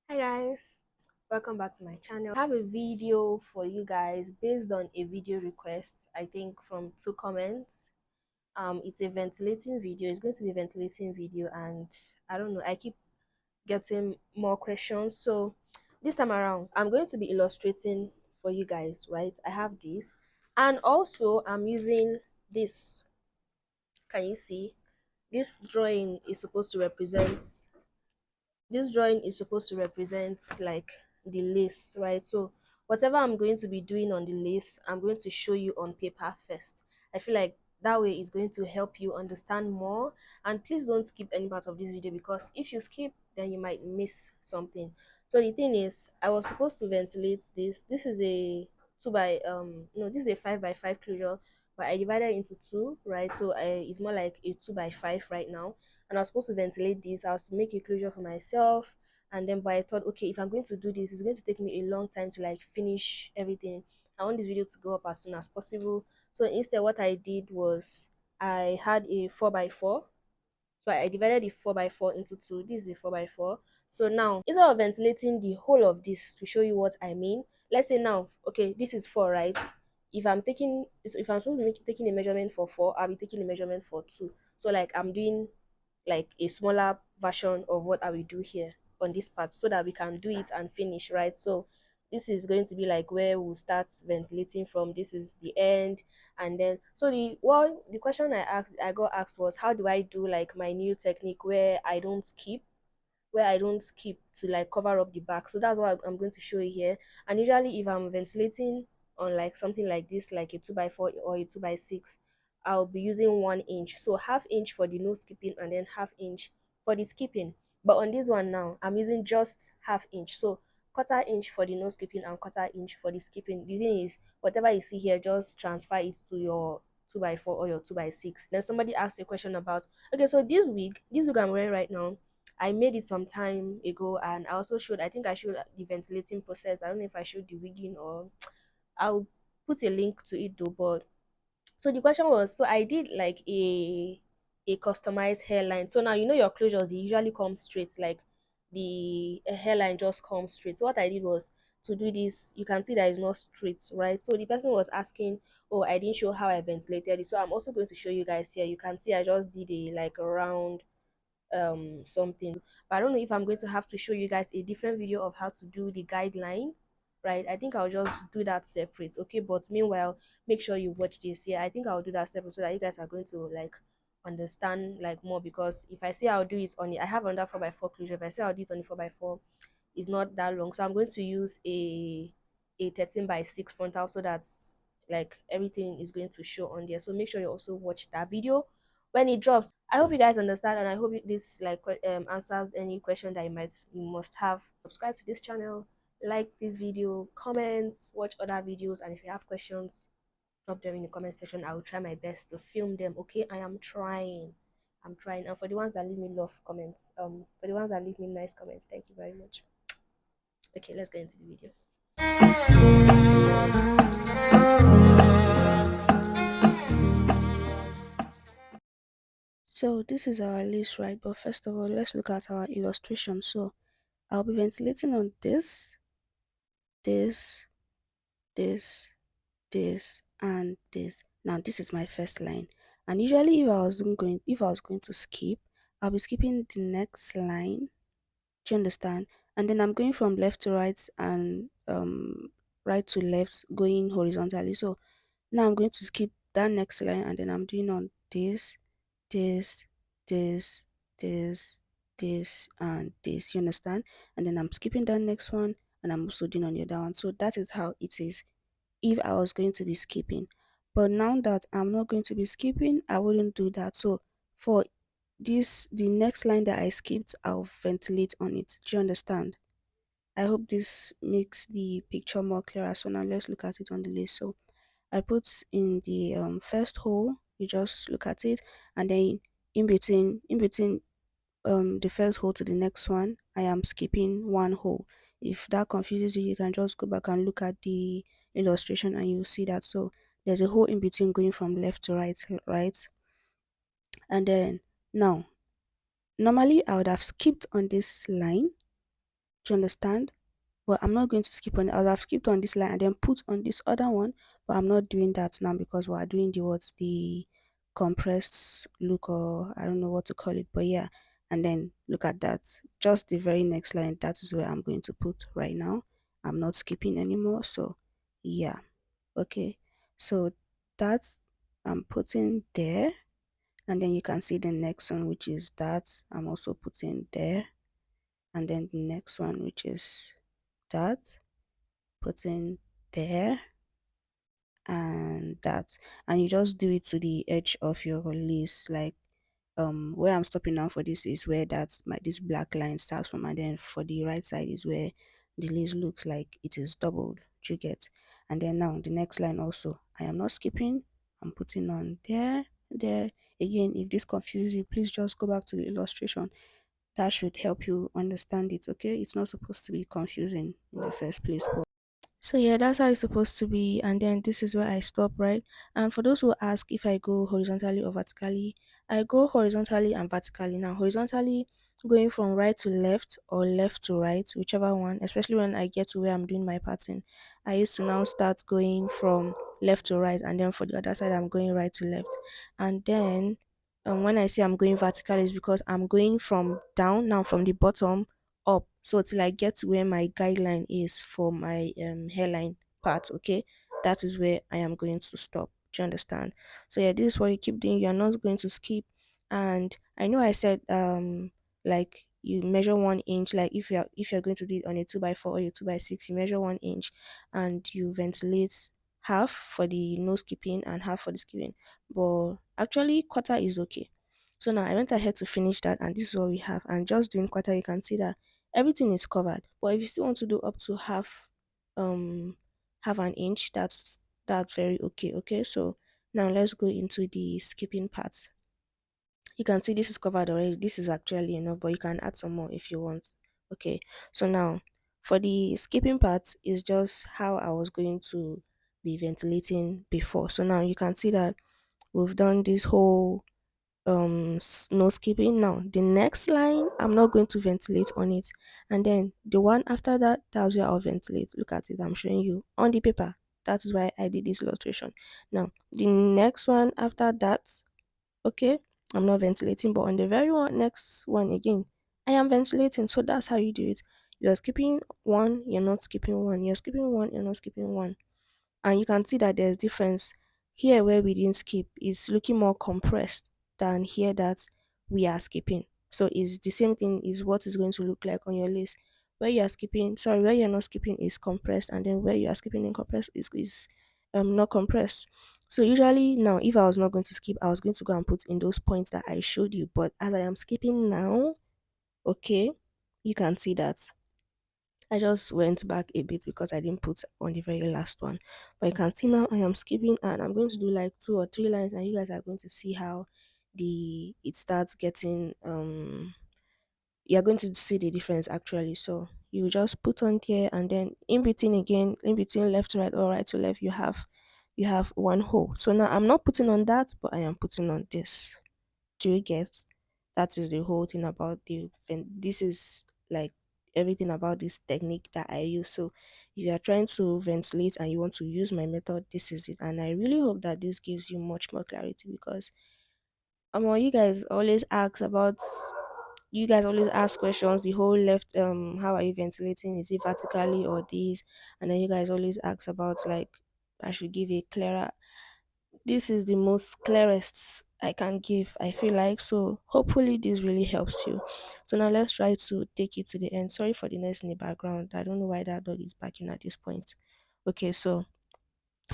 Hi guys, welcome back to my channel. I have a video for you guys based on a video request, I think from 2 comments. It's a ventilating video. It's going to be a ventilating video, and I don't know, I keep getting more questions. So this time around, I'm going to be illustrating for you guys, right? I have this, and also I'm using this. Can you see? This drawing is supposed to represent this drawing is supposed to represent like the lace, right? So whatever I'm going to be doing on the lace, I'm going to show you on paper first. I feel like that way is going to help you understand more. And please don't skip any part of this video, because if you skip, then you might miss something. So the thing is, I was supposed to ventilate this is a 2 by no, this is a 5 by 5 closure, but I divided it into two, right? So it's more like a 2 by 5 right now, and I was supposed to ventilate this. I was to make a closure for myself, and then but I thought, okay, if I'm going to do this, it's going to take me a long time to like finish everything. I want this video to go up as soon as possible. So instead, what I did was I had a 4 by 4, so I divided the 4 by 4 into two. This is a 4 by 4. So now, instead of ventilating the whole of this to show you what I mean, let's say now, okay, this is 4, right? If I'm supposed to be taking a measurement for 4, I'll be taking a measurement for 2. So like I'm doing like a smaller version of what I will do here on this part, so that we can do it and finish, right? So this is going to be like where we'll start ventilating from. This is the end. And then so the question I got asked was, how do I do like my new technique where I don't skip to like cover up the back. So that's what I'm going to show you here. And usually if I'm ventilating on like something like this, like a 2 by 4 or a 2 by 6, I'll be using 1 inch. So half inch for the no skipping, and then half inch for the skipping. But on this one now, I'm using just half inch. So quarter inch for the no skipping and quarter inch for the skipping. The thing is, whatever you see here, just transfer it to your 2 by 4 or your 2 by 6. Then somebody asked a question about, okay, so this wig I'm wearing right now, I made it some time ago, and I also showed, I think I showed the ventilating process. I don't know if I showed the wigging, or I'll put a link to it though. But so the question was, so I did like a customized hairline. So now you know your closures, they usually come straight, like the hairline just comes straight. So what I did was to do this, you can see that it's not straight, right? So the person was asking, oh, I didn't show how I ventilated it. So I'm also going to show you guys here. You can see I just did a like a round something, but I don't know if I'm going to have to show you guys a different video of how to do the guideline, right? I think I'll just do that separate, okay? But meanwhile, make sure you watch this. Yeah, I think I'll do that separate so that you guys are going to like understand like more, because if I say I'll do it on it, I have another 4 by 4 closure. If I say I'll do it on the 4 by 4, it's not that long, so I'm going to use a 13 by 6 frontal, so that's like everything is going to show on there. So make sure you also watch that video when it drops. I hope you guys understand, and I hope this like answers any question that you must have. Subscribe to this channel, like this video, comment, watch other videos, and if you have questions, drop them in the comment section. I will try my best to film them. Okay, I am trying. I'm trying. And for the ones that leave me love comments, for the ones that leave me nice comments, thank you very much. Okay, let's get into the video. So this is our list, right? But first of all, let's look at our illustration. So I'll be ventilating on this, this, this, and this. Now this is my first line. And usually if I was going to skip, I'll be skipping the next line. Do you understand? And then I'm going from left to right and right to left, going horizontally. So now I'm going to skip that next line, and then I'm doing on this, this, this, this, and this. You understand? And then I'm skipping that next one, and I'm also doing on the other one. So that is how it is if I was going to be skipping. But now that I'm not going to be skipping, I wouldn't do that. So for this, the next line that I skipped, I'll ventilate on it. Do you understand? I hope this makes the picture more clearer. So now let's look at it on the list. So I put in the first hole, you just look at it, and then in between the first hole to the next one, I am skipping one hole. If that confuses you, you can just go back and look at the illustration and you'll see that. So there's a hole in between going from left to right. And then now normally I would have skipped on this line, Do you understand? But I'm not going to skip on it. I'll have skipped on this line and then put on this other one, but I'm not doing that now because we are doing the compressed look, or I don't know what to call it, but yeah. And then look at that. Just the very next line, that is where I'm going to put right now. I'm not skipping anymore. So yeah. Okay. So that's I'm putting there, and then you can see the next one, which is that I'm also putting there, and then the next one, which is that, putting there, and that. And you just do it to the edge of your lace, like where I'm stopping now for this is where that's my this black line starts from, and then for the right side is where the lace looks like it is doubled. Do you get? And then now the next line also, I am not skipping. I'm putting on there, there. Again, if this confuses you, please just go back to the illustration. That should help you understand it. Okay, it's not supposed to be confusing in the first place. So yeah, that's how it's supposed to be. And then this is where I stop, right? And for those who ask if I go horizontally or vertically, I go horizontally and vertically. Now, horizontally, going from right to left or left to right, whichever one, especially when I get to where I'm doing my pattern. I used to now start going from left to right, and then for the other side, I'm going right to left. And then when I say I'm going vertical, is because I'm going from down now, from the bottom up, so till I get to where my guideline is for my hairline part. Okay, that is where I am going to stop. Do you understand? So yeah, this is what you keep doing. You're not going to skip. And I know I said like you measure 1 inch, like if you're going to do it on a 2x4 or a 2x6, you measure 1 inch and you ventilate half for the no skipping and half for the skipping. But actually quarter is okay. So now I went ahead to finish that, and this is what we have. And just doing quarter, you can see that everything is covered. But if you still want to do up to um half an inch, that's very okay. Okay, so now let's go into the skipping part. You can see this is covered already. This is actually enough, but you can add some more if you want. Okay, so now for the skipping part is just how I was going to be ventilating before. So now you can see that we've done this whole no skipping. Now the next line, I'm not going to ventilate on it, and then the one after that, that's where I'll ventilate. Look at it, I'm showing you on the paper. That is why I did this illustration. Now the next one after that, okay, I'm not ventilating, but on the very one next one again, I am ventilating. So that's how you do it. You're skipping one, you're not skipping one, you're skipping one, you're not skipping one. And you can see that there's difference here. Where we didn't skip is looking more compressed than here that we are skipping. So it's the same thing is what is going to look like on your list. Where you are skipping, sorry, where you're not skipping is compressed, and then where you are skipping in compressed is not compressed. So usually now, if I was not going to skip, I was going to go and put in those points that I showed you, but as I am skipping now, okay, you can see that I just went back a bit because I didn't put on the very last one. But you can see now I am skipping, and I'm going to do like 2 or 3 lines, and you guys are going to see how the it starts getting you're going to see the difference actually. So you just put on here, and then in between again, in between left to right or right to left, you have one hole. So now I'm not putting on that, but I am putting on this. Do you get? That is the whole thing about this is like everything about this technique that I use. So if you are trying to ventilate and you want to use my method, this is it. And I really hope that this gives you much more clarity, because you guys always ask about you guys always ask questions. The whole left, how are you ventilating? Is it vertically or this? And then you guys always ask about, like, I should give a clearer. This is the most clearest I can give, I feel like. So hopefully this really helps you. So now let's try to take it to the end. Sorry for the noise in the background. I don't know why that dog is barking at this point. Okay, so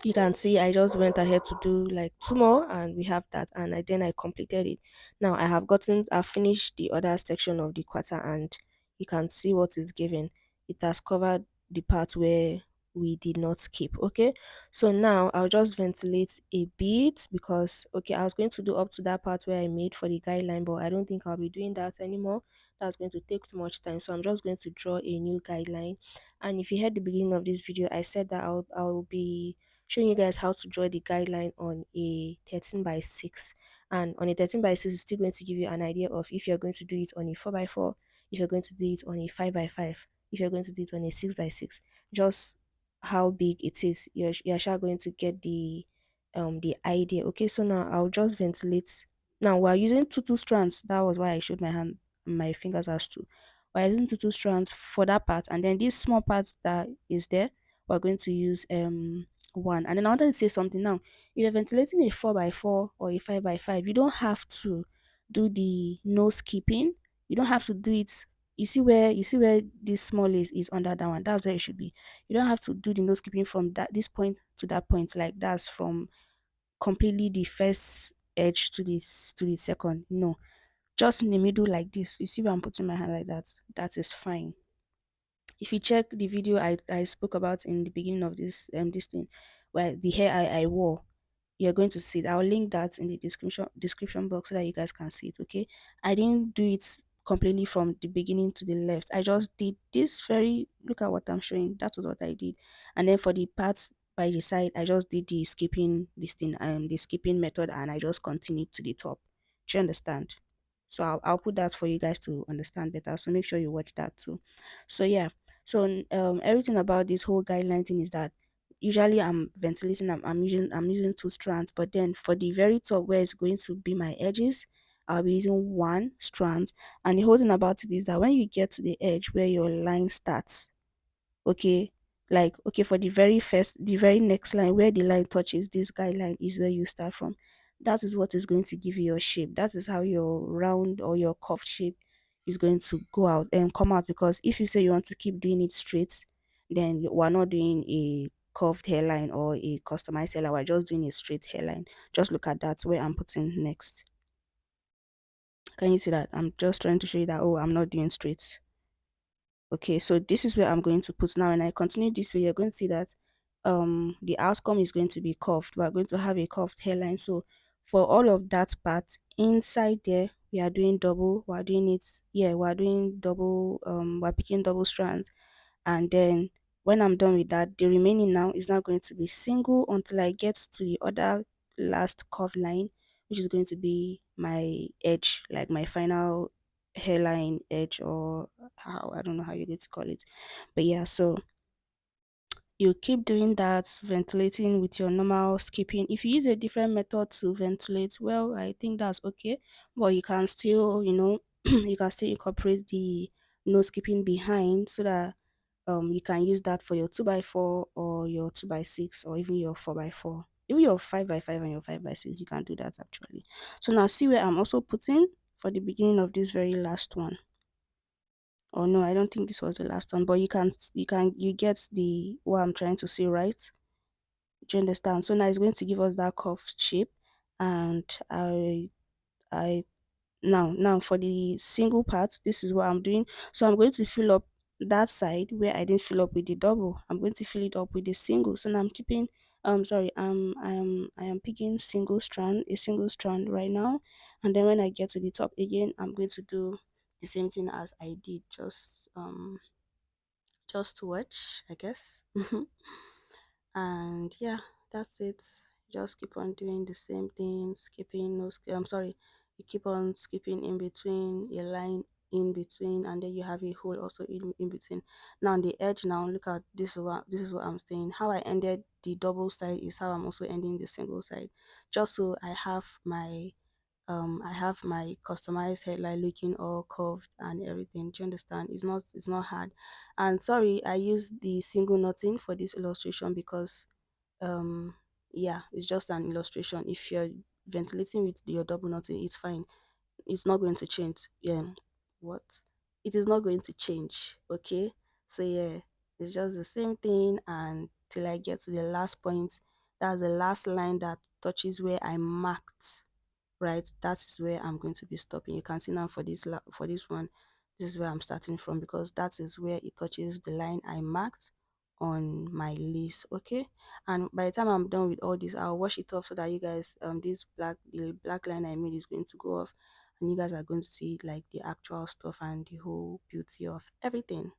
you can see I just went ahead to do like two more, and we have that, and then I completed it. Now I've finished the other section of the quarter, and you can see what is given. It has covered the part where we did not skip. Okay, so now I'll just ventilate a bit, because okay, I was going to do up to that part where I made for the guideline, but I don't think I'll be doing that anymore. That's going to take too much time, so I'm just going to draw a new guideline. And if you heard the beginning of this video, I said that I'll be showing you guys how to draw the guideline on a 13 by 6. And on a 13 by 6 is still going to give you an idea of if you're going to do it on a 4 by 4, if you're going to do it on a 5 by 5. if you're going to do it on a 6 by 6, just how big it is, you're sure going to get the idea. Okay, so now I'll just ventilate. Now we're using two strands. That was why I showed my fingers as two. We're using two strands for that part, and then this small part that is there, we're going to use one. And then I wanted to say something now. If you're ventilating a 4 by 4 or a 5 by 5, you don't have to do the no skipping. You don't have to do it. You see where this small is under that one. That's where it should be. You don't have to do the no skipping from this point to that point. Like that's from completely the first edge to the second. No, just in the middle like this. You see where I'm putting my hand like that? That is fine. If you check the video I spoke about in the beginning of this thing, where the hair I wore, you're going to see it. I'll link that in the description box so that you guys can see it. Okay, I didn't do it completely from the beginning to the left. I just did this very, look at what I'm showing. That was what I did. And then for the parts by the side, I just did the skipping method, and I just continued to the top. Do you understand? So I'll put that for you guys to understand better, so make sure you watch that too. So yeah, so everything about this whole guideline thing is that usually I'm ventilating, I'm using two strands, but then for the very top where it's going to be my edges, I'll be using one strand. And the whole thing about it is that when you get to the edge where your line starts, okay, like okay, for the very next line where the line touches this guideline is where you start from. That is what is going to give you your shape. That is how your round or your curved shape is going to go out and come out. Because if you say you want to keep doing it straight, then we're not doing a curved hairline or a customized hairline, we're just doing a straight hairline. Just look at that where I'm putting next. Can you see that? I'm just trying to show you that, oh, I'm not doing straight. Okay, so this is where I'm going to put now. And I continue this way, you're going to see that the outcome is going to be curved. We're going to have a curved hairline. So for all of that part inside there, we are doing double, we're doing it, yeah, we're doing double, we're picking double strands. And then when I'm done with that, the remaining now is not going to be single until I get to the other last curved line, which is going to be my edge, like my final hairline edge, or how, I don't know how you're going to call it. But yeah, so you keep doing that, ventilating with your normal skipping. If you use a different method to ventilate, well, I think that's okay. But you can still, you can still incorporate the no skipping behind, so that you can use that for your 2 by 4 or your 2 by 6 or even your 4 by 4. Even your 5 by 5 and your 5 by 6, you can do that actually. So now see where I'm also putting for the beginning of this very last one. Oh no, I don't think this was the last one, but you get the what I'm trying to say, right? Do you understand? So now it's going to give us that curved shape, and I now for the single part, this is what I'm doing. So I'm going to fill up that side where I didn't fill up with the double. I'm going to fill it up with the single. So now I'm keeping sorry, I am picking a single strand right now. And then when I get to the top again, I'm going to do the same thing as I did, just watch, I guess. And yeah, that's it. Just keep on doing the same thing, skipping, no sk- I'm sorry, you keep on skipping in between, a line in between, and then you have a hole also in between. Now on the edge, now look at this is what I'm saying. How I ended the double side is how I'm also ending the single side, just so I have my customized headline looking all curved and everything. Do you understand? It's not hard. And sorry, I used the single knotting for this illustration because um yeah, it's just an illustration. If you're ventilating with your double knotting, it's fine. It's not going to change. Yeah. What? It is not going to change. Okay. So yeah, it's just the same thing, and till I get to the last point, that's the last line that touches where I marked, right? That is where I'm going to be stopping. You can see now for this one, this is where I'm starting from, because that is where it touches the line I marked on my list. Okay, and by the time I'm done with all this, I'll wash it off so that you guys the black line I made is going to go off, and you guys are going to see like the actual stuff and the whole beauty of everything.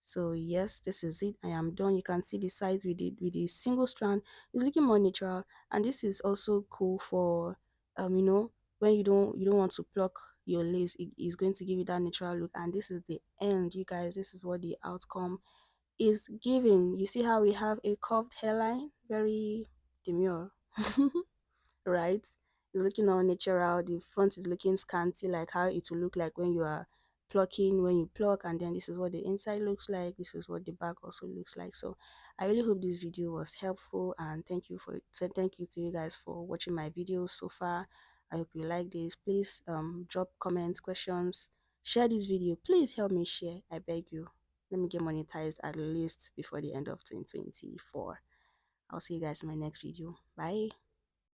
So yes, this is it. I am done. You can see the size we did with the single strand. It's looking more natural, and this is also cool for when you don't want to pluck your lace. It is going to give you that natural look. And this is the end, you guys. This is what the outcome is giving. You see how we have a curved hairline? Very demure. Right? It's looking all natural. The front is looking scanty, like how it will look like when you are plucking, when you pluck. And then this is what the inside looks like. This is what the back also looks like. So I really hope this video was helpful, and thank you to you guys for watching my videos so far. I hope you like this. Please drop comments, questions, share this video. Please help me share, I beg you. Let me get monetized at least before the end of 2024. I'll see you guys in my next video. Bye.